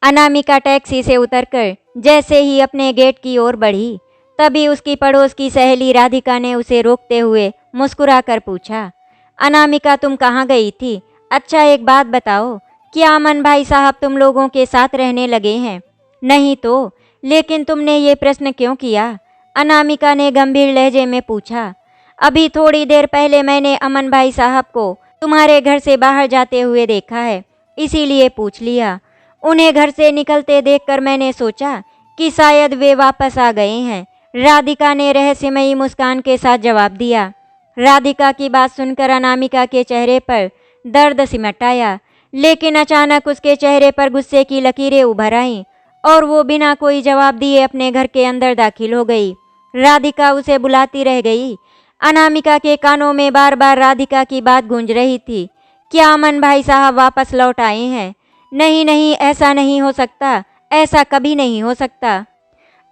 Anamika taxi से उतरकर जैसे ही अपने गेट की ओर बढ़ी, तभी उसकी पड़ोस की सहेली राधिका ने उसे रोकते हुए मुस्कुराकर पूछा, अनामिका तुम कहाँ गई थी? अच्छा एक बात बताओ, क्या अमन भाई साहब तुम लोगों के साथ रहने लगे हैं? नहीं तो, लेकिन तुमने ये प्रश्न क्यों किया? अनामिका ने गंभीर लहजे में पूछा। अभी थोड़ी देर पहले मैंने अमन भाई साहब को तुम्हारे घर से बाहर जाते हुए देखा है, इसीलिए पूछ लिया। उन्हें घर से निकलते देखकर मैंने सोचा कि शायद वे वापस आ गए हैं, राधिका ने रहस्यमयी मुस्कान के साथ जवाब दिया। राधिका की बात सुनकर अनामिका के चेहरे पर दर्द सिमट आया, लेकिन अचानक उसके चेहरे पर गुस्से की लकीरें उभर आईं और वो बिना कोई जवाब दिए अपने घर के अंदर दाखिल हो गई। राधिका उसे बुलाती रह गई। अनामिका के कानों में बार बार राधिका की बात गूंज रही थी, क्या अमन भाई साहब वापस लौट आए हैं? नहीं नहीं, ऐसा नहीं हो सकता, ऐसा कभी नहीं हो सकता,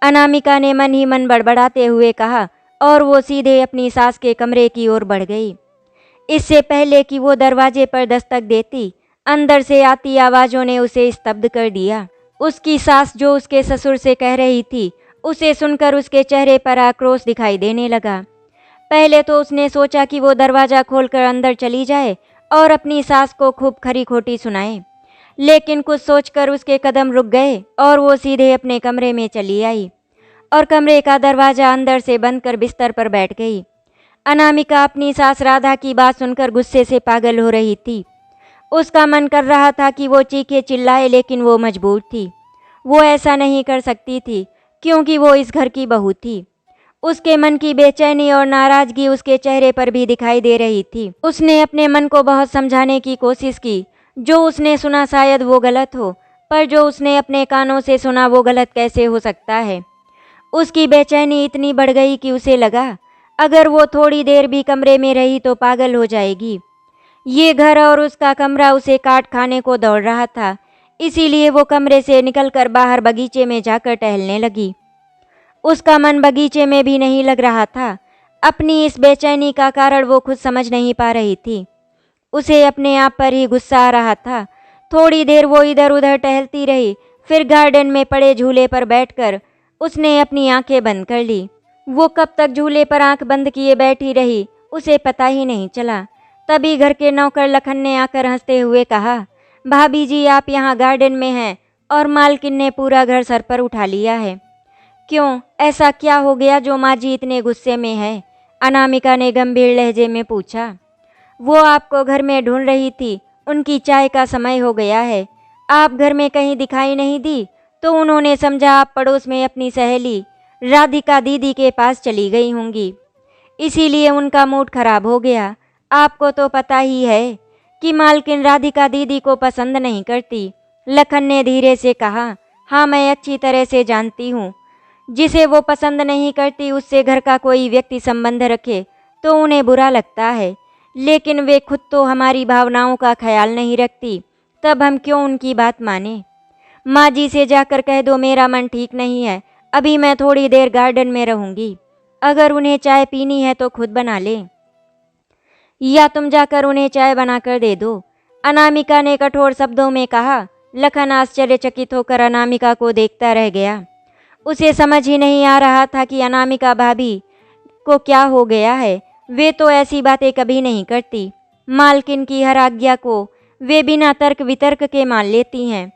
अनामिका ने मन ही मन बड़बड़ाते हुए कहा और वो सीधे अपनी सास के कमरे की ओर बढ़ गई। इससे पहले कि वो दरवाजे पर दस्तक देती, अंदर से आती आवाज़ों ने उसे स्तब्ध कर दिया। उसकी सास जो उसके ससुर से कह रही थी, उसे सुनकर उसके चेहरे पर आक्रोश दिखाई देने लगा। पहले तो उसने सोचा कि वो दरवाज़ा खोलकर अंदर चली जाए और अपनी सास को खूब खरी खोटी सुनाए, लेकिन कुछ सोचकर उसके कदम रुक गए और वो सीधे अपने कमरे में चली आई और कमरे का दरवाज़ा अंदर से बंद कर बिस्तर पर बैठ गई। अनामिका अपनी सास राधा की बात सुनकर गुस्से से पागल हो रही थी। उसका मन कर रहा था कि वो चीखे चिल्लाए, लेकिन वो मजबूर थी। वो ऐसा नहीं कर सकती थी क्योंकि वो इस घर की बहू थी। उसके मन की बेचैनी और नाराज़गी उसके चेहरे पर भी दिखाई दे रही थी। उसने अपने मन को बहुत समझाने की कोशिश की, जो उसने सुना शायद वो गलत हो, पर जो उसने अपने कानों से सुना वो गलत कैसे हो सकता है। उसकी बेचैनी इतनी बढ़ गई कि उसे लगा अगर वो थोड़ी देर भी कमरे में रही तो पागल हो जाएगी। ये घर और उसका कमरा उसे काट खाने को दौड़ रहा था, इसीलिए वो कमरे से निकलकर बाहर बगीचे में जाकर टहलने लगी। उसका मन बगीचे में भी नहीं लग रहा था। अपनी इस बेचैनी का कारण वो खुद समझ नहीं पा रही थी। उसे अपने आप पर ही गुस्सा आ रहा था। थोड़ी देर वो इधर उधर टहलती रही, फिर गार्डन में पड़े झूले पर बैठकर उसने अपनी आंखें बंद कर ली। वो कब तक झूले पर आंख बंद किए बैठी रही, उसे पता ही नहीं चला। तभी घर के नौकर लखन ने आकर हंसते हुए कहा, भाभी जी आप यहाँ गार्डन में हैं और मालकिन ने पूरा घर सर पर उठा लिया है। क्यों, ऐसा क्या हो गया जो माँ जी इतने गुस्से में है? अनामिका ने गंभीर लहजे में पूछा। वो आपको घर में ढूंढ रही थी, उनकी चाय का समय हो गया है। आप घर में कहीं दिखाई नहीं दी तो उन्होंने समझा आप पड़ोस में अपनी सहेली राधिका दीदी के पास चली गई होंगी, इसीलिए उनका मूड खराब हो गया। आपको तो पता ही है कि मालकिन राधिका दीदी को पसंद नहीं करती, लखन ने धीरे से कहा। हाँ मैं अच्छी तरह से जानती हूँ, जिसे वो पसंद नहीं करती उससे घर का कोई व्यक्ति संबंध रखे तो उन्हें बुरा लगता है, लेकिन वे खुद तो हमारी भावनाओं का ख्याल नहीं रखती, तब हम क्यों उनकी बात माने। माँ जी से जाकर कह दो मेरा मन ठीक नहीं है, अभी मैं थोड़ी देर गार्डन में रहूँगी। अगर उन्हें चाय पीनी है तो खुद बना लें, या तुम जाकर उन्हें चाय बनाकर दे दो, अनामिका ने कठोर शब्दों में कहा। लखन आश्चर्यचकित होकर अनामिका को देखता रह गया। उसे समझ ही नहीं आ रहा था कि अनामिका भाभी को क्या हो गया है। वे तो ऐसी बातें कभी नहीं करती। मालकिन की हर आज्ञा को वे बिना तर्क वितर्क के मान लेती हैं,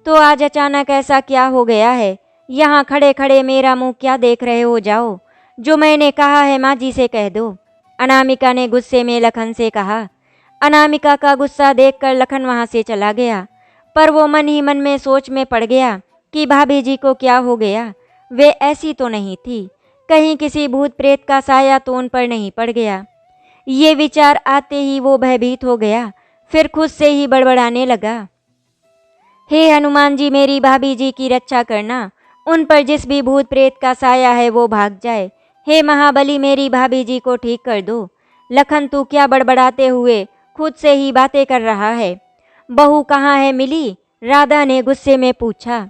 तो आज अचानक ऐसा क्या हो गया है? यहाँ खड़े खड़े मेरा मुंह क्या देख रहे हो? जाओ, जो मैंने कहा है माँ जी से कह दो, अनामिका ने गुस्से में लखन से कहा। अनामिका का गुस्सा देखकर लखन वहाँ से चला गया, पर वो मन ही मन में सोच में पड़ गया कि भाभी जी को क्या हो गया। वे ऐसी तो नहीं थी, कहीं किसी भूत प्रेत का साया तो उन पर नहीं पड़ गया। ये विचार आते ही वो भयभीत हो गया, फिर खुद से ही बड़बड़ाने लगा, हे हनुमान जी मेरी भाभी जी की रक्षा करना, उन पर जिस भी भूत प्रेत का साया है वो भाग जाए। हे महाबली मेरी भाभी जी को ठीक कर दो। लखन तू क्या बड़बड़ाते हुए खुद से ही बातें कर रहा है? बहू कहाँ है मिली? राधा ने गुस्से में पूछा।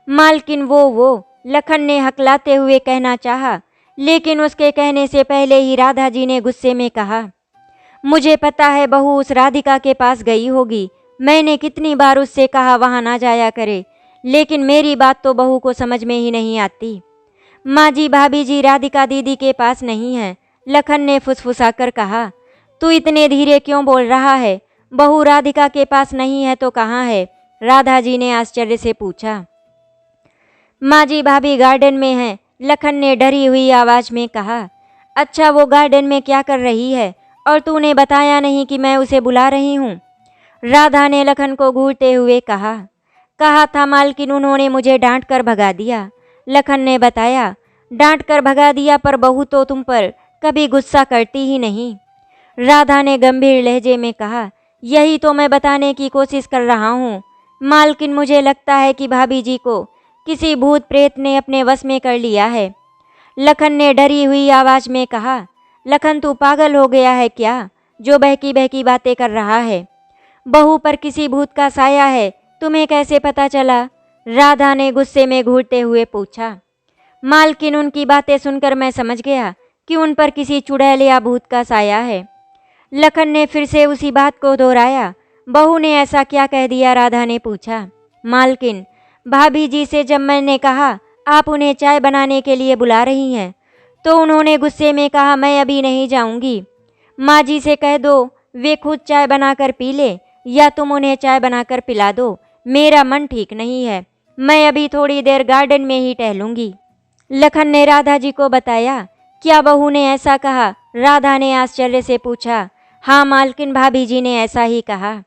मालकिन वो लखन ने हकलाते हुए कहना चाहा, लेकिन उसके कहने से पहले ही राधा जी ने गुस्से में कहा, मुझे पता है बहू उस राधिका के पास गई होगी। मैंने कितनी बार उससे कहा वहाँ ना जाया करे, लेकिन मेरी बात तो बहू को समझ में ही नहीं आती। माँ जी, भाभी जी राधिका दीदी के पास नहीं है, लखन ने फुसफुसाकर कहा। तू इतने धीरे क्यों बोल रहा है? बहू राधिका के पास नहीं है तो कहाँ है? राधा जी ने आश्चर्य से पूछा। माँ जी, भाभी गार्डन में है, लखन ने डरी हुई आवाज में कहा। अच्छा, वो गार्डन में क्या कर रही है और तूने बताया नहीं कि मैं उसे बुला रही हूँ? राधा ने लखन को घूरते हुए कहा। कहा था मालकिन, उन्होंने मुझे डांट कर भगा दिया, लखन ने बताया। डांट कर भगा दिया, पर बहू तो तुम पर कभी गुस्सा करती ही नहीं, राधा ने गंभीर लहजे में कहा। यही तो मैं बताने की कोशिश कर रहा हूँ मालकिन, मुझे लगता है कि भाभी जी को किसी भूत प्रेत ने अपने वश में कर लिया है, लखन ने डरी हुई आवाज में कहा। लखन, तू पागल हो गया है क्या, जो बहकी बहकी बातें कर रहा है? बहू पर किसी भूत का साया है, तुम्हें कैसे पता चला? राधा ने गुस्से में घूरते हुए पूछा। मालकिन, उनकी बातें सुनकर मैं समझ गया कि उन पर किसी चुड़ैल या भूत का साया है, लखन ने फिर से उसी बात को दोहराया। बहू ने ऐसा क्या कह दिया? राधा ने पूछा। मालकिन, भाभी जी से जब मैंने कहा आप उन्हें चाय बनाने के लिए बुला रही हैं, तो उन्होंने गुस्से में कहा मैं अभी नहीं जाऊंगी। माँ जी से कह दो वे खुद चाय बनाकर पी ले, या तुम उन्हें चाय बनाकर पिला दो, मेरा मन ठीक नहीं है, मैं अभी थोड़ी देर गार्डन में ही टहलूंगी, लखन ने राधा जी को बताया। क्या बहू ने ऐसा कहा? राधा ने आश्चर्य से पूछा। हाँ मालकिन, भाभी जी ने ऐसा ही कहा,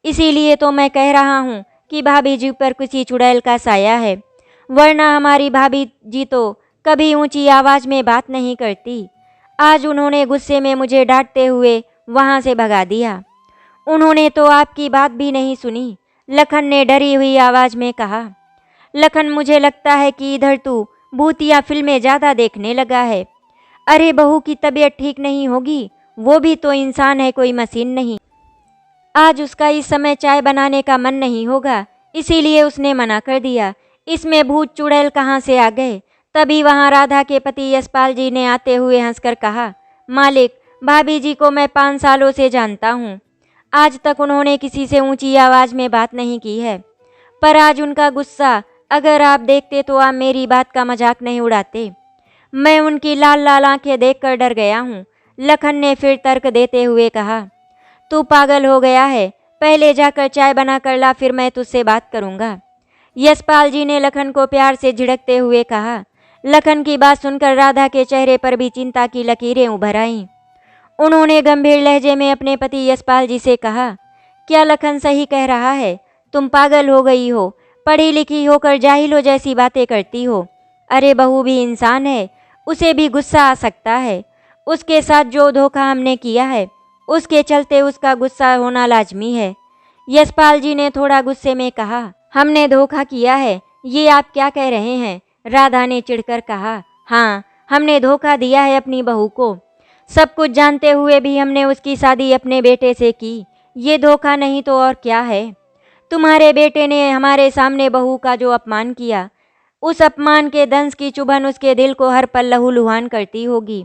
इसीलिए तो मैं कह रहा हूँ कि भाभी जी पर किसी चुड़ैल का साया है, वरना हमारी भाभी जी तो कभी ऊंची आवाज में बात नहीं करती। आज उन्होंने गुस्से में मुझे डांटते हुए वहाँ से भगा दिया। उन्होंने तो आपकी बात भी नहीं सुनी, लखन ने डरी हुई आवाज में कहा। लखन, मुझे लगता है कि इधर तू भूतिया फिल्में ज़्यादा देखने लगा है। अरे बहू की तबीयत ठीक नहीं होगी, वो भी तो इंसान है, कोई मशीन नहीं। आज उसका इस समय चाय बनाने का मन नहीं होगा, इसीलिए उसने मना कर दिया। इसमें भूत चुड़ैल कहाँ से आ गए? तभी वहाँ राधा के पति यशपाल जी ने आते हुए हंसकर कहा। मालिक, भाभी जी को मैं 5 सालों से जानता हूँ, आज तक उन्होंने किसी से ऊंची आवाज़ में बात नहीं की है, पर आज उनका गुस्सा अगर आप देखते तो आप मेरी बात का मजाक नहीं उड़ाते। मैं उनकी लाल लाल आंखें देखकर डर गया हूँ, लखन ने फिर तर्क देते हुए कहा। तू पागल हो गया है, पहले जाकर चाय बना कर ला, फिर मैं तुझसे बात करूँगा, यशपाल जी ने लखन को प्यार से झिड़कते हुए कहा। लखन की बात सुनकर राधा के चेहरे पर भी चिंता की लकीरें उभर आईं। उन्होंने गंभीर लहजे में अपने पति यशपाल जी से कहा। क्या लखन सही कह रहा है? तुम पागल हो गई हो, पढ़ी लिखी होकर जाहिलों जैसी बातें करती हो। अरे बहू भी इंसान है, उसे भी गुस्सा आ सकता है। उसके साथ जो धोखा हमने किया है, उसके चलते उसका गुस्सा होना लाजमी है, यशपाल जी ने थोड़ा गुस्से में कहा। हमने धोखा किया है, ये आप क्या कह रहे हैं? राधा ने चिढ़कर कहा। हाँ, हमने धोखा दिया है अपनी बहू को, सब कुछ जानते हुए भी हमने उसकी शादी अपने बेटे से की, ये धोखा नहीं तो और क्या है? तुम्हारे बेटे ने हमारे सामने बहू का जो अपमान किया, उस अपमान के दंश की चुभन उसके दिल को हर पल लहूलुहान करती होगी,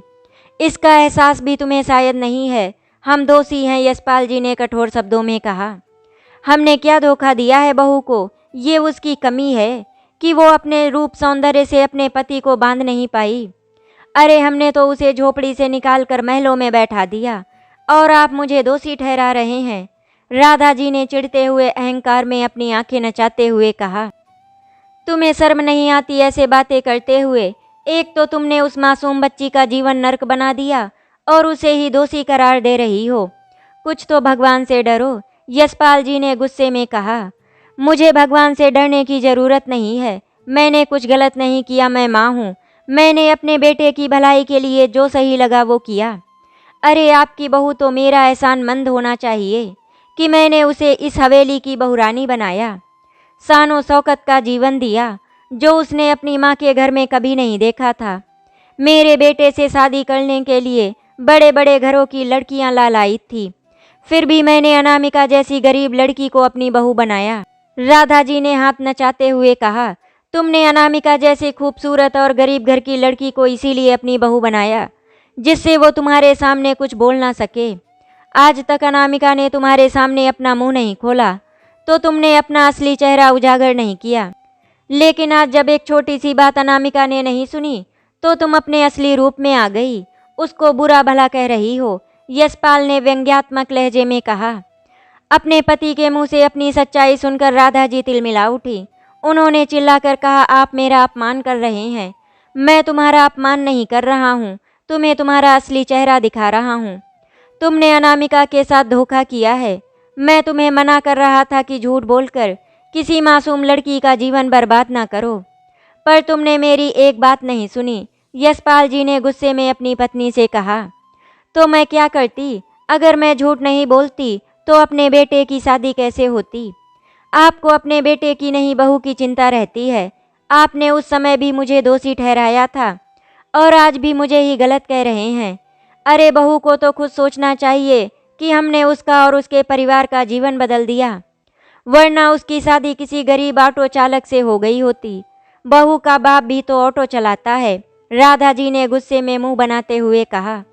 इसका एहसास भी तुम्हें शायद नहीं है। हम दोषी हैं, यशपाल जी ने कठोर शब्दों में कहा। हमने क्या धोखा दिया है बहू को? ये उसकी कमी है कि वो अपने रूप सौंदर्य से अपने पति को बांध नहीं पाई। अरे हमने तो उसे झोपड़ी से निकालकर महलों में बैठा दिया, और आप मुझे दोषी ठहरा रहे हैं, राधा जी ने चिढ़ते हुए अहंकार में अपनी आंखें नचाते हुए कहा। तुम्हें शर्म नहीं आती ऐसे बातें करते हुए? एक तो तुमने उस मासूम बच्ची का जीवन नर्क बना दिया और उसे ही दोषी करार दे रही हो। कुछ तो भगवान से डरो, यशपाल जी ने गुस्से में कहा। मुझे भगवान से डरने की ज़रूरत नहीं है, मैंने कुछ गलत नहीं किया, मैं माँ हूँ, मैंने अपने बेटे की भलाई के लिए जो सही लगा वो किया। अरे आपकी बहू तो मेरा एहसानमंद होना चाहिए कि मैंने उसे इस हवेली की बहुरानी बनाया, शानो शौकत का जीवन दिया जो उसने अपनी माँ के घर में कभी नहीं देखा था। मेरे बेटे से शादी करने के लिए बड़े बड़े घरों की लड़कियां लालाई थी, फिर भी मैंने अनामिका जैसी गरीब लड़की को अपनी बहू बनाया, राधा जी ने हाथ नचाते हुए कहा। तुमने अनामिका जैसी खूबसूरत और गरीब घर की लड़की को इसीलिए अपनी बहू बनाया जिससे वो तुम्हारे सामने कुछ बोल ना सके। आज तक अनामिका ने तुम्हारे सामने अपना मुंह नहीं खोला तो तुमने अपना असली चेहरा उजागर नहीं किया। लेकिन आज जब एक छोटी सी बात अनामिका ने नहीं सुनी तो तुम अपने असली रूप में आ गई, उसको बुरा भला कह रही हो। यशपाल ने व्यंग्यात्मक लहजे में कहा। अपने पति के मुंह से अपनी सच्चाई सुनकर राधा जी तिलमिला उठी। उन्होंने चिल्लाकर कहा, आप मेरा अपमान कर रहे हैं। मैं तुम्हारा अपमान नहीं कर रहा हूँ, तुम्हें तुम्हारा असली चेहरा दिखा रहा हूँ। तुमने अनामिका के साथ धोखा किया है। मैं तुम्हें मना कर रहा था कि झूठ बोलकर किसी मासूम लड़की का जीवन बर्बाद ना करो, पर तुमने मेरी एक बात नहीं सुनी। यशपाल जी ने गुस्से में अपनी पत्नी से कहा, तो मैं क्या करती? अगर मैं झूठ नहीं बोलती तो अपने बेटे की शादी कैसे होती? आपको अपने बेटे की नहीं बहू की चिंता रहती है। आपने उस समय भी मुझे दोषी ठहराया था और आज भी मुझे ही गलत कह रहे हैं। अरे बहू को तो खुद सोचना चाहिए कि हमने उसका और उसके परिवार का जीवन बदल दिया, वरना उसकी शादी किसी गरीब ऑटो चालक से हो गई होती। बहू का बाप भी तो ऑटो चलाता है। राधा जी ने गुस्से में मुंह बनाते हुए कहा।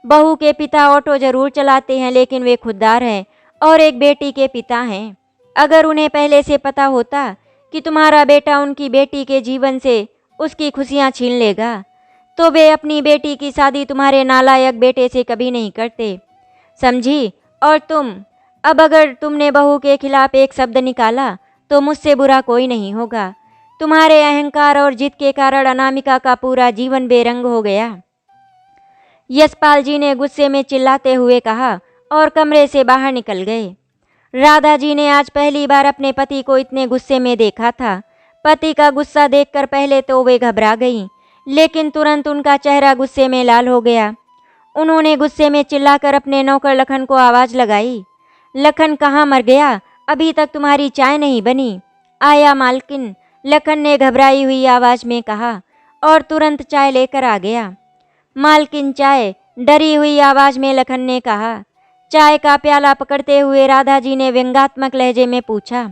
बहू के पिता ऑटो जरूर चलाते हैं, लेकिन वे खुददार हैं और एक बेटी के पिता हैं। अगर उन्हें पहले से पता होता कि तुम्हारा बेटा उनकी बेटी के जीवन से उसकी खुशियां छीन लेगा, तो वे अपनी बेटी की शादी तुम्हारे नालायक बेटे से कभी नहीं करते, समझी? और तुम, अब अगर तुमने बहू के खिलाफ एक शब्द निकाला तो मुझसे बुरा कोई नहीं होगा। तुम्हारे अहंकार और जिद के कारण अनामिका का पूरा जीवन बेरंग हो गया। यशपाल जी ने गुस्से में चिल्लाते हुए कहा और कमरे से बाहर निकल गए। राधा जी ने आज पहली बार अपने पति को इतने गुस्से में देखा था। पति का गुस्सा देखकर पहले तो वे घबरा गईं, लेकिन तुरंत उनका चेहरा गुस्से में लाल हो गया। उन्होंने गुस्से में चिल्लाकर अपने नौकर लखन को आवाज़ लगाई, लखन कहाँ मर गया? अभी तक तुम्हारी चाय नहीं बनी। आया मालकिन, लखन ने घबराई हुई आवाज़ में कहा और तुरंत चाय लेकर आ गया। मालकिन चाय? डरी हुई आवाज़ में लखन ने कहा। चाय का प्याला पकड़ते हुए राधा जी ने व्यंग्यात्मक लहजे में पूछा,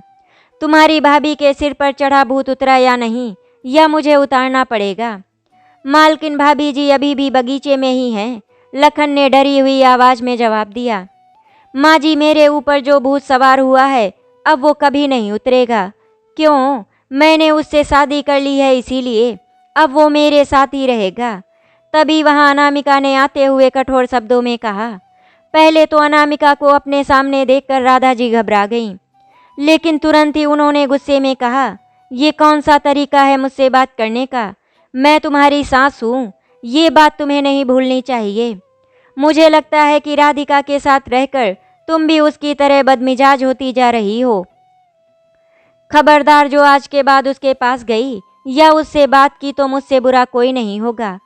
तुम्हारी भाभी के सिर पर चढ़ा भूत उतरा या नहीं, या मुझे उतारना पड़ेगा? मालकिन भाभी जी अभी भी बगीचे में ही हैं, लखन ने डरी हुई आवाज़ में जवाब दिया। माँ जी, मेरे ऊपर जो भूत सवार हुआ है अब वो कभी नहीं उतरेगा। क्यों? मैंने उससे शादी कर ली है, इसीलिए अब वो मेरे साथ ही रहेगा। तभी वहाँ अनामिका ने आते हुए कठोर शब्दों में कहा। पहले तो अनामिका को अपने सामने देखकर राधा जी घबरा गईं, लेकिन तुरंत ही उन्होंने गुस्से में कहा, ये कौन सा तरीका है मुझसे बात करने का? मैं तुम्हारी सास हूँ, ये बात तुम्हें नहीं भूलनी चाहिए। मुझे लगता है कि राधिका के साथ रहकर तुम भी उसकी तरह बदमिजाज होती जा रही हो। खबरदार, जो आज के बाद उसके पास गई या उससे बात की तो मुझसे बुरा कोई नहीं होगा।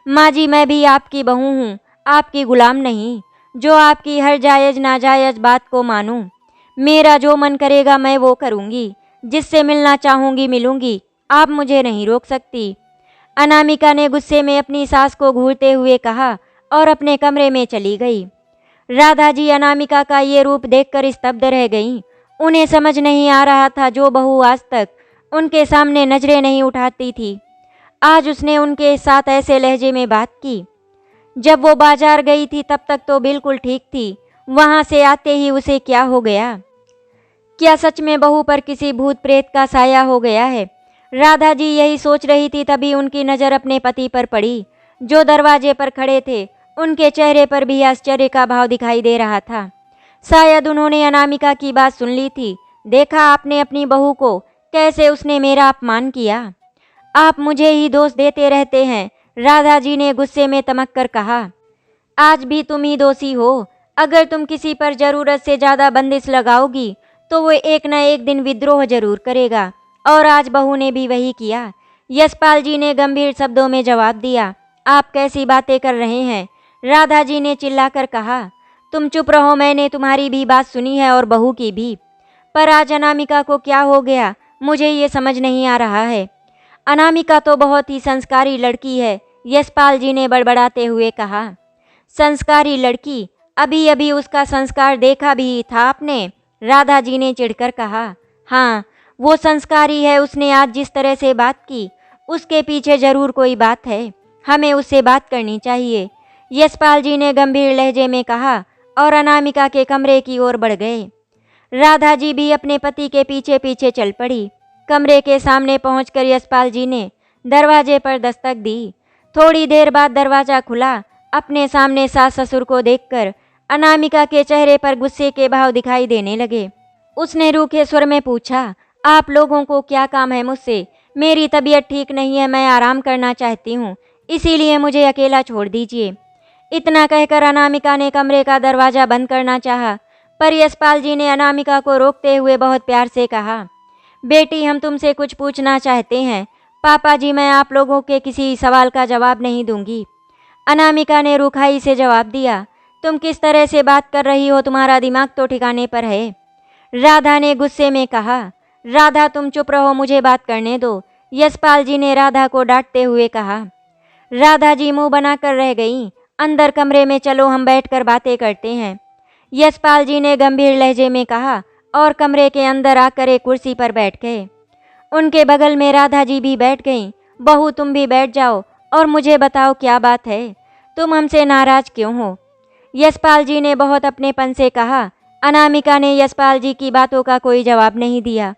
माँ जी, मैं भी आपकी बहू हूँ, आपकी गुलाम नहीं, जो आपकी हर जायज़ नाजायज़ बात को मानूं। मेरा जो मन करेगा मैं वो करूँगी, जिससे मिलना चाहूँगी मिलूँगी, आप मुझे नहीं रोक सकती। अनामिका ने गुस्से में अपनी सास को घूरते हुए कहा और अपने कमरे में चली गई। राधा जी अनामिका का ये रूप देखकर स्तब्ध रह गईं। उन्हें समझ नहीं आ रहा था, जो बहू आज तक उनके सामने नजरें नहीं उठाती थी, आज उसने उनके साथ ऐसे लहजे में बात की। जब वो बाजार गई थी तब तक तो बिल्कुल ठीक थी, वहाँ से आते ही उसे क्या हो गया? क्या सच में बहू पर किसी भूत प्रेत का साया हो गया है? राधा जी यही सोच रही थी, तभी उनकी नज़र अपने पति पर पड़ी, जो दरवाजे पर खड़े थे। उनके चेहरे पर भी आश्चर्य का भाव दिखाई दे रहा था। शायद उन्होंने अनामिका की बात सुन ली थी। देखा आपने अपनी बहू को, कैसे उसने मेरा अपमान किया। आप मुझे ही दोष देते रहते हैं, राधा जी ने गुस्से में तमक कर कहा। आज भी तुम ही दोषी हो। अगर तुम किसी पर ज़रूरत से ज़्यादा बंदिश लगाओगी तो वो एक न एक दिन विद्रोह जरूर करेगा, और आज बहू ने भी वही किया। यशपाल जी ने गंभीर शब्दों में जवाब दिया। आप कैसी बातें कर रहे हैं? राधा जी ने चिल्लाकर कहा। तुम चुप रहो, मैंने तुम्हारी भी बात सुनी है और बहू की भी, पर आज अनामिका को क्या हो गया मुझे ये समझ नहीं आ रहा है। अनामिका तो बहुत ही संस्कारी लड़की है, यशपाल जी ने बड़बड़ाते हुए कहा। संस्कारी लड़की? अभी अभी उसका संस्कार देखा भी था आपने, राधा जी ने चिढ़कर कहा। हाँ, वो संस्कारी है। उसने आज जिस तरह से बात की उसके पीछे जरूर कोई बात है, हमें उससे बात करनी चाहिए, यशपाल जी ने गंभीर लहजे में कहा और अनामिका के कमरे की ओर बढ़ गए। राधा जी भी अपने पति के पीछे पीछे चल पड़ी। कमरे के सामने पहुंचकर यशपाल जी ने दरवाजे पर दस्तक दी। थोड़ी देर बाद दरवाज़ा खुला। अपने सामने सास ससुर को देखकर अनामिका के चेहरे पर गुस्से के भाव दिखाई देने लगे। उसने रूखे स्वर में पूछा, आप लोगों को क्या काम है मुझसे? मेरी तबीयत ठीक नहीं है, मैं आराम करना चाहती हूँ, इसीलिए मुझे अकेला छोड़ दीजिए। इतना कहकर अनामिका ने कमरे का दरवाज़ा बंद करना चाहा, पर यशपाल जी ने अनामिका को रोकते हुए बहुत प्यार से कहा, बेटी हम तुमसे कुछ पूछना चाहते हैं। पापा जी, मैं आप लोगों के किसी सवाल का जवाब नहीं दूंगी। अनामिका ने रूखाई से जवाब दिया, तुम किस तरह से बात कर रही हो? तुम्हारा दिमाग तो ठिकाने पर है। राधा ने गुस्से में कहा, राधा तुम चुप रहो, मुझे बात करने दो। यशपाल जी ने राधा को डांटते हुए कहा। राधा जी मुंह बनाकर रह गईं। अंदर कमरे में चलो, हम बैठकर बातें करते हैं, यशपाल जी ने गंभीर लहजे में कहा और कमरे के अंदर आकर एक कुर्सी पर बैठ गए। उनके बगल में राधा जी भी बैठ गईं। बहू तुम भी बैठ जाओ और मुझे बताओ क्या बात है, तुम हमसे नाराज क्यों हो? यशपाल जी ने बहुत अपनेपन से कहा। अनामिका ने यशपाल जी की बातों का कोई जवाब नहीं दिया।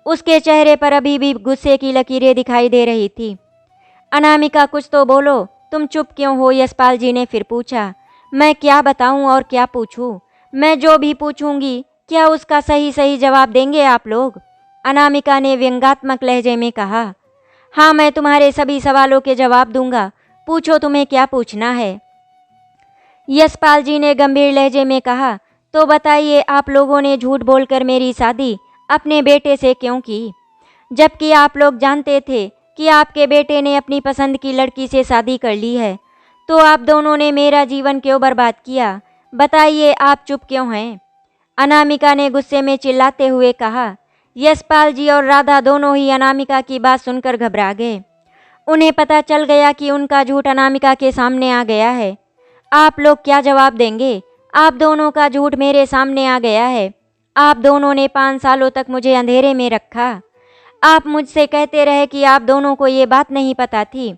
उसके चेहरे पर अभी भी गुस्से की लकीरें दिखाई दे रही थी। अनामिका कुछ तो बोलो, तुम चुप क्यों हो? यशपाल जी ने फिर पूछा। मैं क्या बताऊं और क्या पूछूं? मैं जो भी पूछूंगी क्या उसका सही सही जवाब देंगे आप लोग? अनामिका ने व्यंग्यात्मक लहजे में कहा। हाँ, मैं तुम्हारे सभी सवालों के जवाब दूंगा, पूछो तुम्हें क्या पूछना है? यशपाल जी ने गंभीर लहजे में कहा, तो बताइए, आप लोगों ने झूठ बोलकर मेरी शादी अपने बेटे से क्यों की, जबकि आप लोग जानते थे कि आपके बेटे ने अपनी पसंद की लड़की से शादी कर ली है? तो आप दोनों ने मेरा जीवन क्यों बर्बाद किया? बताइए, आप चुप क्यों हैं? अनामिका ने गुस्से में चिल्लाते हुए कहा। यशपाल जी और राधा दोनों ही अनामिका की बात सुनकर घबरा गए। उन्हें पता चल गया कि उनका झूठ अनामिका के सामने आ गया है। आप लोग क्या जवाब देंगे? आप दोनों का झूठ मेरे सामने आ गया है। आप दोनों ने 5 सालों तक मुझे अंधेरे में रखा। आप मुझसे कहते रहे कि आप दोनों को ये बात नहीं पता थी।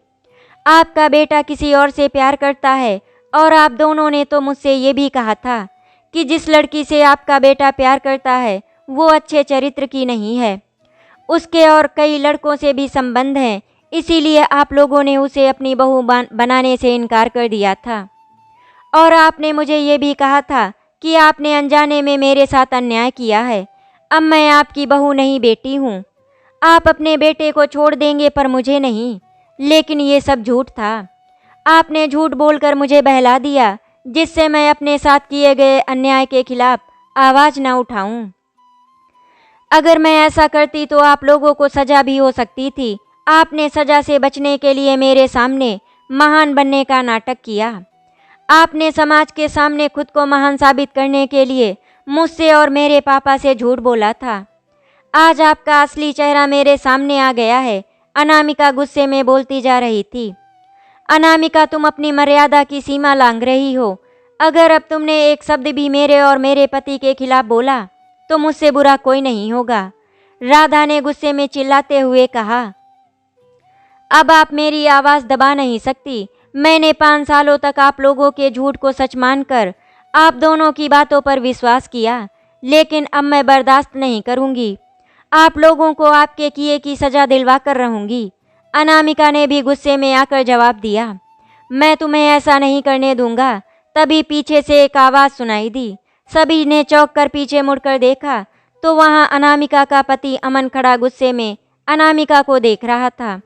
आपका बेटा किसी और से प्यार करता है और आप दोनों ने तो मुझसे ये भी कहा था कि जिस लड़की से आपका बेटा प्यार करता है वो अच्छे चरित्र की नहीं है, उसके और कई लड़कों से भी संबंध हैं, इसीलिए आप लोगों ने उसे अपनी बहू बनाने से इनकार कर दिया था। और आपने मुझे ये भी कहा था कि आपने अनजाने में मेरे साथ अन्याय किया है। अब मैं आपकी बहू नहीं, बेटी हूँ। आप अपने बेटे को छोड़ देंगे पर मुझे नहीं। लेकिन ये सब झूठ था। आपने झूठ बोलकर मुझे बहला दिया, जिससे मैं अपने साथ किए गए अन्याय के खिलाफ आवाज़ न उठाऊं। अगर मैं ऐसा करती तो आप लोगों को सज़ा भी हो सकती थी। आपने सज़ा से बचने के लिए मेरे सामने महान बनने का नाटक किया। आपने समाज के सामने खुद को महान साबित करने के लिए मुझसे और मेरे पापा से झूठ बोला था। आज आपका असली चेहरा मेरे सामने आ गया है। अनामिका गुस्से में बोलती जा रही थी। अनामिका, तुम अपनी मर्यादा की सीमा लांघ रही हो। अगर अब तुमने एक शब्द भी मेरे और मेरे पति के खिलाफ बोला तो मुझसे बुरा कोई नहीं होगा। राधा ने गुस्से में चिल्लाते हुए कहा। अब आप मेरी आवाज़ दबा नहीं सकती। मैंने 5 सालों तक आप लोगों के झूठ को सच मानकर आप दोनों की बातों पर विश्वास किया, लेकिन अब मैं बर्दाश्त नहीं करूंगी। आप लोगों को आपके किए की सज़ा दिलवा कर रहूंगी। अनामिका ने भी गुस्से में आकर जवाब दिया। मैं तुम्हें ऐसा नहीं करने दूंगा। तभी पीछे से एक आवाज़ सुनाई दी। सभी ने चौंक कर पीछे मुड़कर देखा तो वहां अनामिका का पति अमन खड़ा गुस्से में अनामिका को देख रहा था।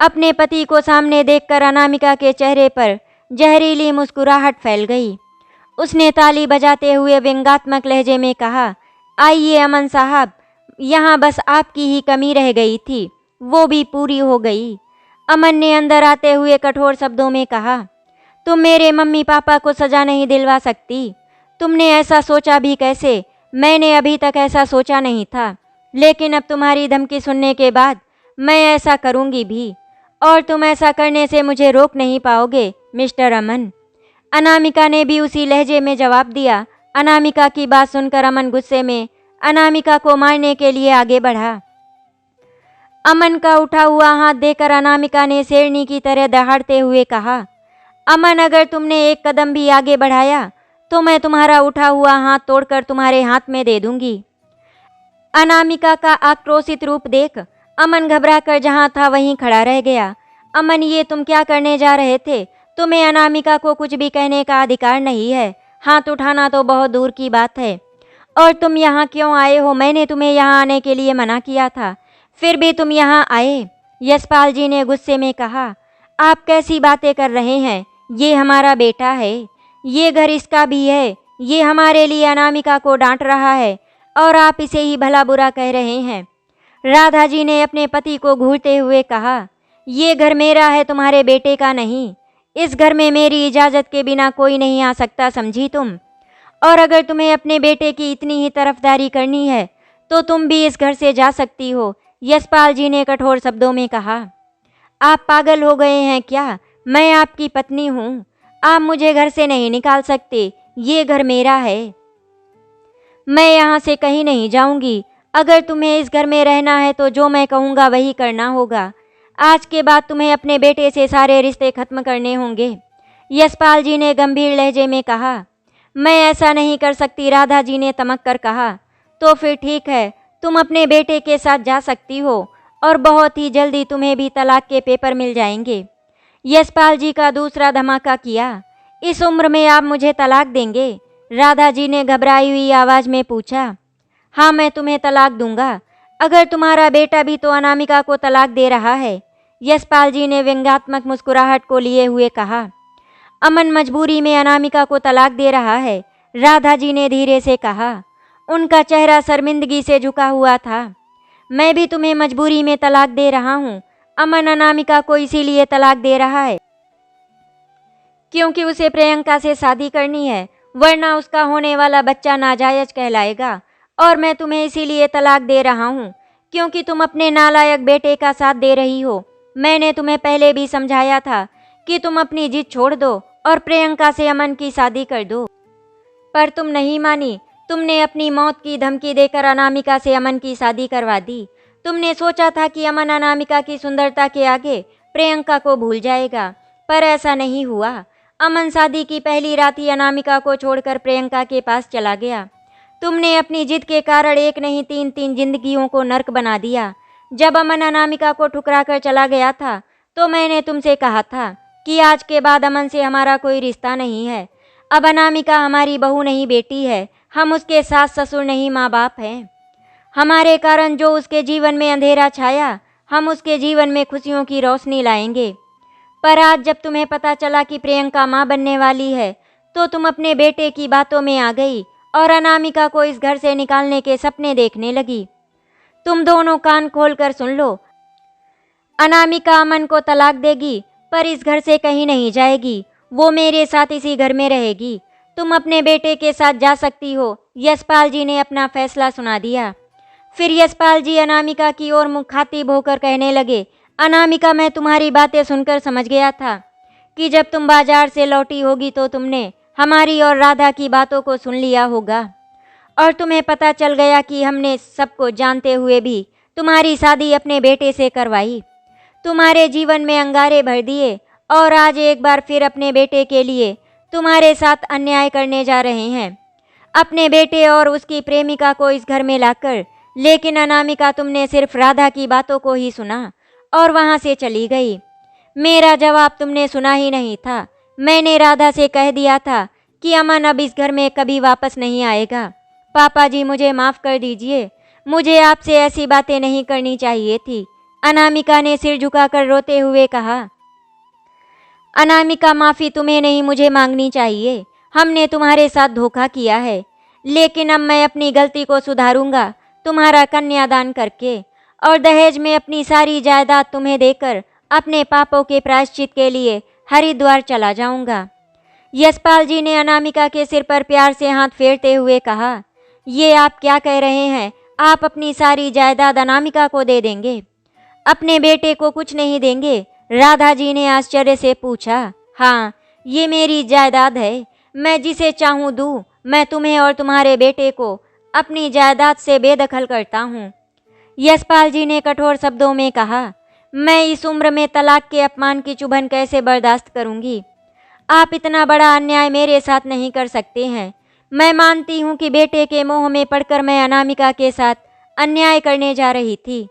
अपने पति को सामने देखकर अनामिका के चेहरे पर जहरीली मुस्कुराहट फैल गई। उसने ताली बजाते हुए व्यंग्यात्मक लहजे में कहा, आइए अमन साहब, यहाँ बस आपकी ही कमी रह गई थी, वो भी पूरी हो गई। अमन ने अंदर आते हुए कठोर शब्दों में कहा, तुम मेरे मम्मी पापा को सज़ा नहीं दिलवा सकती। तुमने ऐसा सोचा भी कैसे? मैंने अभी तक ऐसा सोचा नहीं था, लेकिन अब तुम्हारी धमकी सुनने के बाद मैं ऐसा करूँगी भी, और तुम ऐसा करने से मुझे रोक नहीं पाओगे मिस्टर अमन। अनामिका ने भी उसी लहजे में जवाब दिया। अनामिका की बात सुनकर अमन गुस्से में अनामिका को मारने के लिए आगे बढ़ा। अमन का उठा हुआ हाथ देकर अनामिका ने शेरनी की तरह दहाड़ते हुए कहा, अमन, अगर तुमने एक कदम भी आगे बढ़ाया तो मैं तुम्हारा उठा हुआ हाथ तोड़कर तुम्हारे हाथ में दे दूंगी। अनामिका का आक्रोशित रूप देख अमन घबरा कर जहाँ था वहीं खड़ा रह गया। अमन, ये तुम क्या करने जा रहे थे? तुम्हें अनामिका को कुछ भी कहने का अधिकार नहीं है। हाथ उठाना तो बहुत दूर की बात है। और तुम यहाँ क्यों आए हो? मैंने तुम्हें यहाँ आने के लिए मना किया था, फिर भी तुम यहाँ आए। यशपाल जी ने गुस्से में कहा, आप कैसी बातें कर रहे हैं? ये हमारा बेटा है, ये घर इसका भी है। ये हमारे लिए अनामिका को डांट रहा है और आप इसे ही भला बुरा कह रहे हैं। राधा जी ने अपने पति को घूरते हुए कहा, ये घर मेरा है, तुम्हारे बेटे का नहीं। इस घर में मेरी इजाज़त के बिना कोई नहीं आ सकता, समझी तुम? और अगर तुम्हें अपने बेटे की इतनी ही तरफदारी करनी है तो तुम भी इस घर से जा सकती हो। यशपाल जी ने कठोर शब्दों में कहा, आप पागल हो गए हैं क्या? मैं आपकी पत्नी हूँ, आप मुझे घर से नहीं निकाल सकते। ये घर मेरा है, मैं यहाँ से कहीं नहीं जाऊँगी। अगर तुम्हें इस घर में रहना है तो जो मैं कहूँगा वही करना होगा। आज के बाद तुम्हें अपने बेटे से सारे रिश्ते खत्म करने होंगे। यशपाल जी ने गंभीर लहजे में कहा, मैं ऐसा नहीं कर सकती। राधा जी ने तमक कर कहा, तो फिर ठीक है, तुम अपने बेटे के साथ जा सकती हो और बहुत ही जल्दी तुम्हें भी तलाक के पेपर मिल जाएंगे। यशपाल जी का दूसरा धमाका किया, इस उम्र में आप मुझे तलाक देंगे? राधा जी ने घबराई हुई आवाज़ में पूछा। हाँ, मैं तुम्हें तलाक दूंगा, अगर तुम्हारा बेटा भी तो अनामिका को तलाक दे रहा है। यशपाल जी ने व्यंग्यात्मक मुस्कुराहट को लिए हुए कहा। अमन मजबूरी में अनामिका को तलाक दे रहा है, राधा जी ने धीरे से कहा। उनका चेहरा शर्मिंदगी से झुका हुआ था। मैं भी तुम्हें मजबूरी में तलाक दे रहा हूँ। अमन अनामिका को इसीलिए तलाक दे रहा है क्योंकि उसे प्रियंका से शादी करनी है, वरना उसका होने वाला बच्चा नाजायज कहलाएगा। और मैं तुम्हें इसीलिए तलाक दे रहा हूँ क्योंकि तुम अपने नालायक बेटे का साथ दे रही हो। मैंने तुम्हें पहले भी समझाया था कि तुम अपनी जिद छोड़ दो और प्रियंका से अमन की शादी कर दो, पर तुम नहीं मानी। तुमने अपनी मौत की धमकी देकर अनामिका से अमन की शादी करवा दी। तुमने सोचा था कि अमन अनामिका की सुंदरता के आगे प्रियंका को भूल जाएगा, पर ऐसा नहीं हुआ। अमन शादी की पहली रात ही अनामिका को छोड़कर प्रियंका के पास चला गया। तुमने अपनी जिद के कारण एक नहीं तीन जिंदगियों को नर्क बना दिया। जब अमन अनामिका को ठुकरा कर चला गया था तो मैंने तुमसे कहा था कि आज के बाद अमन से हमारा कोई रिश्ता नहीं है। अब अनामिका हमारी बहू नहीं, बेटी है। हम उसके सास ससुर नहीं, माँ बाप हैं। हमारे कारण जो उसके जीवन में अंधेरा छाया, हम उसके जीवन में खुशियों की रोशनी लाएंगे। पर आज जब तुम्हें पता चला कि प्रियंका माँ बनने वाली है तो तुम अपने बेटे की बातों में आ गई और अनामिका को इस घर से निकालने के सपने देखने लगी। तुम दोनों कान खोलकर सुन लो, अनामिका अमन को तलाक देगी पर इस घर से कहीं नहीं जाएगी। वो मेरे साथ इसी घर में रहेगी। तुम अपने बेटे के साथ जा सकती हो। यशपाल जी ने अपना फैसला सुना दिया। फिर यशपाल जी अनामिका की ओर मुखातिब होकर कहने लगे, अनामिका, मैं तुम्हारी बातें सुनकर समझ गया था कि जब तुम बाजार से लौटी होगी तो तुमने हमारी और राधा की बातों को सुन लिया होगा और तुम्हें पता चल गया कि हमने सबको जानते हुए भी तुम्हारी शादी अपने बेटे से करवाई, तुम्हारे जीवन में अंगारे भर दिए और आज एक बार फिर अपने बेटे के लिए तुम्हारे साथ अन्याय करने जा रहे हैं। अपने बेटे और उसकी प्रेमिका को इस घर में लाकर। लेकिन अनामिका, तुमने सिर्फ राधा की बातों को ही सुना और वहाँ से चली गई। मेरा जवाब तुमने सुना ही नहीं था। मैंने राधा से कह दिया था कि अमन अब इस घर में कभी वापस नहीं आएगा। पापा जी, मुझे माफ़ कर दीजिए, मुझे आपसे ऐसी बातें नहीं करनी चाहिए थी। अनामिका ने सिर झुकाकर रोते हुए कहा। अनामिका, माफ़ी तुम्हें नहीं, मुझे मांगनी चाहिए। हमने तुम्हारे साथ धोखा किया है, लेकिन अब मैं अपनी गलती को सुधारूंगा तुम्हारा कन्यादान करके, और दहेज में अपनी सारी जायदाद तुम्हें देकर अपने पापों के प्रायश्चित के लिए हरिद्वार चला जाऊंगा। यशपाल जी ने अनामिका के सिर पर प्यार से हाथ फेरते हुए कहा, ये आप क्या कह रहे हैं? आप अपनी सारी जायदाद अनामिका को दे देंगे, अपने बेटे को कुछ नहीं देंगे? राधा जी ने आश्चर्य से पूछा। हाँ, ये मेरी जायदाद है, मैं जिसे चाहूँ दूँ। मैं तुम्हें और तुम्हारे बेटे को अपनी जायदाद से बेदखल करता हूँ। यशपाल जी ने कठोर शब्दों में कहा, मैं इस उम्र में तलाक के अपमान की चुभन कैसे बर्दाश्त करूँगी? आप इतना बड़ा अन्याय मेरे साथ नहीं कर सकते हैं। मैं मानती हूँ कि बेटे के मोह में पड़कर मैं अनामिका के साथ अन्याय करने जा रही थी,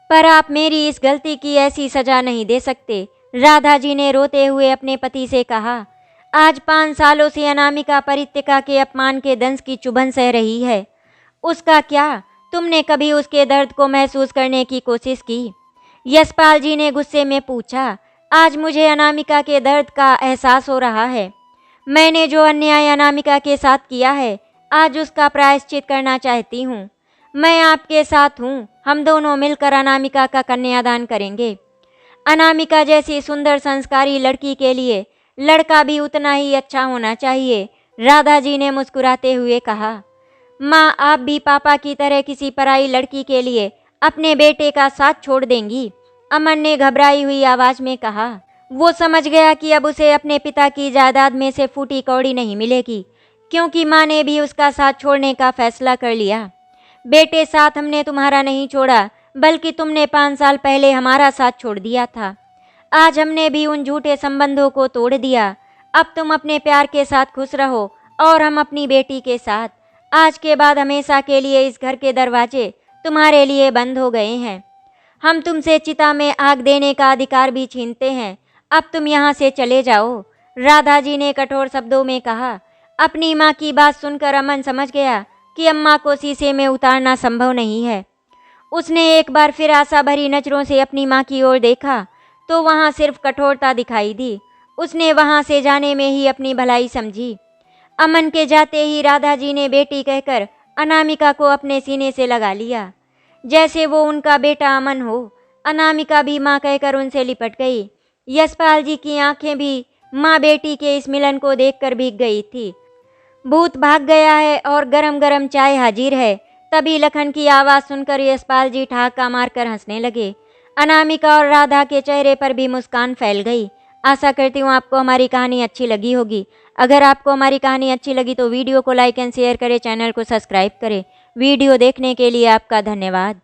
पर आप मेरी इस गलती की ऐसी सजा नहीं दे सकते। राधा जी ने रोते हुए अपने पति से कहा, आज 5 सालों से अनामिका परित्यक्ता के अपमान के दंश की चुभन सह रही है। उसका क्या? तुमने कभी उसके दर्द को महसूस करने की कोशिश की? यशपाल जी ने गुस्से में पूछा। आज मुझे अनामिका के दर्द का एहसास हो रहा है। मैंने जो अन्याय अनामिका के साथ किया है, आज उसका प्रायश्चित करना चाहती हूँ। मैं आपके साथ हूँ। हम दोनों मिलकर अनामिका का कन्यादान करेंगे। अनामिका जैसी सुंदर संस्कारी लड़की के लिए लड़का भी उतना ही अच्छा होना चाहिए। राधा जी ने मुस्कुराते हुए कहा। माँ, आप भी पापा की तरह किसी पराई लड़की के लिए अपने बेटे का साथ छोड़ देंगी? अमन ने घबराई हुई आवाज में कहा। वो समझ गया कि अब उसे अपने पिता की जायदाद में से फूटी कौड़ी नहीं मिलेगी, क्योंकि माँ ने भी उसका साथ छोड़ने का फैसला कर लिया। बेटे, साथ हमने तुम्हारा नहीं छोड़ा, बल्कि तुमने 5 साल पहले हमारा साथ छोड़ दिया था। आज हमने भी उन झूठे संबंधों को तोड़ दिया। अब तुम अपने प्यार के साथ खुश रहो और हम अपनी बेटी के साथ। आज के बाद हमेशा के लिए इस घर के दरवाजे तुम्हारे लिए बंद हो गए हैं। हम तुमसे चिता में आग देने का अधिकार भी छीनते हैं। अब तुम यहाँ से चले जाओ। राधा जी ने कठोर शब्दों में कहा। अपनी माँ की बात सुनकर अमन समझ गया कि अम्मा को शीशे में उतारना संभव नहीं है। उसने एक बार फिर आशा भरी नजरों से अपनी माँ की ओर देखा तो वहाँ सिर्फ कठोरता दिखाई दी। उसने वहाँ से जाने में ही अपनी भलाई समझी। अमन के जाते ही राधा जी ने बेटी कहकर अनामिका को अपने सीने से लगा लिया, जैसे वो उनका बेटा अमन हो। अनामिका भी माँ कहकर उनसे लिपट गई। यशपाल जी की आंखें भी माँ बेटी के इस मिलन को देखकर भीग गई थी। भूत भाग गया है और गरम गरम चाय हाजिर है। तभी लखन की आवाज़ सुनकर यशपाल जी ठहाका मारकर हंसने लगे। अनामिका और राधा के चेहरे पर भी मुस्कान फैल गई। आशा करती हूँ आपको हमारी कहानी अच्छी लगी होगी। अगर आपको हमारी कहानी अच्छी लगी तो वीडियो को लाइक एंड शेयर करें, चैनल को सब्सक्राइब करें। वीडियो देखने के लिए आपका धन्यवाद।